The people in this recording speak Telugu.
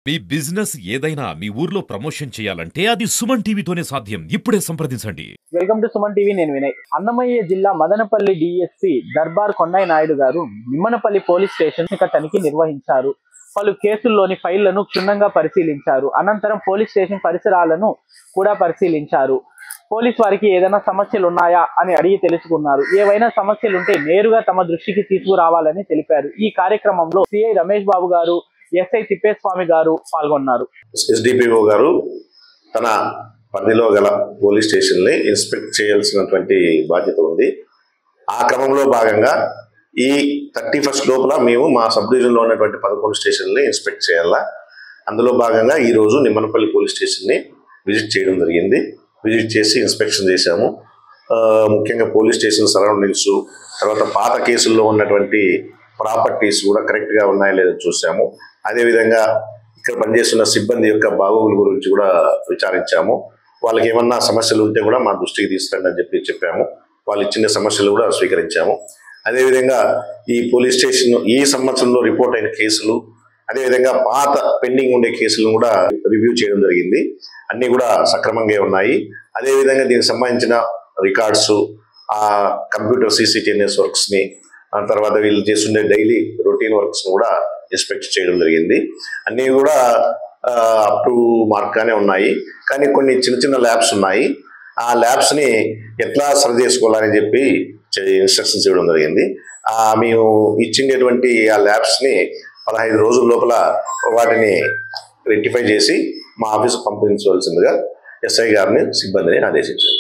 మీ బిజినెస్ ఏదైనా మీ ఊర్లో ప్రమోషన్ చేయాలంటే అది సుమన్ టీవీతోనే సాధ్యం. ఇప్పుడే సంప్రదించండి. Welcome to Suman TV. నేను వినయ్. అన్నమయ్య జిల్లా మదనపల్లి డిఎస్పీ దర్బార్ కొండయ్య నాయుడు గారు నిమ్మనపల్లి పోలీస్ స్టేషన్ తనిఖీ నిర్వహించారు. పలు కేసుల్లోని ఫైళ్లను క్షుణ్ణంగా పరిశీలించారు. అనంతరం పోలీస్ స్టేషన్ పరిసరాలను కూడా పరిశీలించారు. పోలీస్ వారికి ఏదైనా సమస్యలు ఉన్నాయా అని అడిగి తెలుసుకున్నారు. ఏవైనా సమస్యలుంటే నేరుగా తమ దృష్టికి తీసుకురావాలని తెలిపారు. ఈ కార్యక్రమంలో సిఐ రమేష్ బాబు గారు, ఎస్ఐ తిప్పేస్వామి గారు పాల్గొన్నారు. ఎస్డిపిఓ గారు తన పరిధిలో గల పోలీస్ స్టేషన్ ని ఇన్స్పెక్ట్ చేయాల్సినటువంటి బాధ్యత ఉంది. ఆ క్రమంలో భాగంగా ఈ 31st లోపల మేము మా సబ్ డివిజన్ లో ఉన్నటువంటి 11 స్టేషన్లని ఇన్స్పెక్ట్ చేయాలా. అందులో భాగంగా ఈ రోజు నిమ్మనపల్లి పోలీస్ స్టేషన్ ని విజిట్ చేయడం జరిగింది. విజిట్ చేసి ఇన్స్పెక్షన్ చేశాము. ముఖ్యంగా పోలీస్ స్టేషన్ సరౌండింగ్స్, తర్వాత పాత కేసుల్లో ఉన్నటువంటి ప్రాపర్టీస్ కూడా కరెక్ట్ గా ఉన్నాయో లేదో చూసాము. అదేవిధంగా ఇక్కడ పనిచేస్తున్న సిబ్బంది యొక్క బాగోగుల గురించి కూడా విచారించాము. వాళ్ళకి ఏమన్నా సమస్యలు ఉంటే కూడా మా దృష్టికి తీసుకురండి అని చెప్పాము. వాళ్ళు ఇచ్చిన సమస్యలు కూడా స్వీకరించాము. అదేవిధంగా ఈ పోలీస్ స్టేషన్ ఈ సంవత్సరంలో రిపోర్ట్ అయిన కేసులు, అదేవిధంగా పాత పెండింగ్ ఉండే కేసులను కూడా రివ్యూ చేయడం జరిగింది. అన్ని కూడా సక్రమంగా ఉన్నాయి. అదేవిధంగా దీనికి సంబంధించిన రికార్డ్స్, ఆ కంప్యూటర్ CCTVS వర్క్స్ ని, ఆ తర్వాత వీళ్ళు చేస్తుండే డైలీ రొటీన్ వర్క్స్ కూడా ఇన్స్పెక్ట్ చేయడం జరిగింది. అన్నీ కూడా అప్ టు మార్క్ గానే ఉన్నాయి. కానీ కొన్ని చిన్న చిన్న ల్యాబ్స్ ఉన్నాయి. ఆ ల్యాబ్స్ ని ఎట్లా సరి చేసుకోవాలని చెప్పి ఇన్స్ట్రక్షన్స్ ఇవ్వడం జరిగింది. మేము ఇచ్చిండేటువంటి ఆ ల్యాబ్స్ ని 15 రోజుల లోపల వాటిని రెక్టిఫై చేసి మా ఆఫీసు పంపించవలసిందిగా ఎస్ఐ గారిని సిబ్బందిని ఆదేశించారు.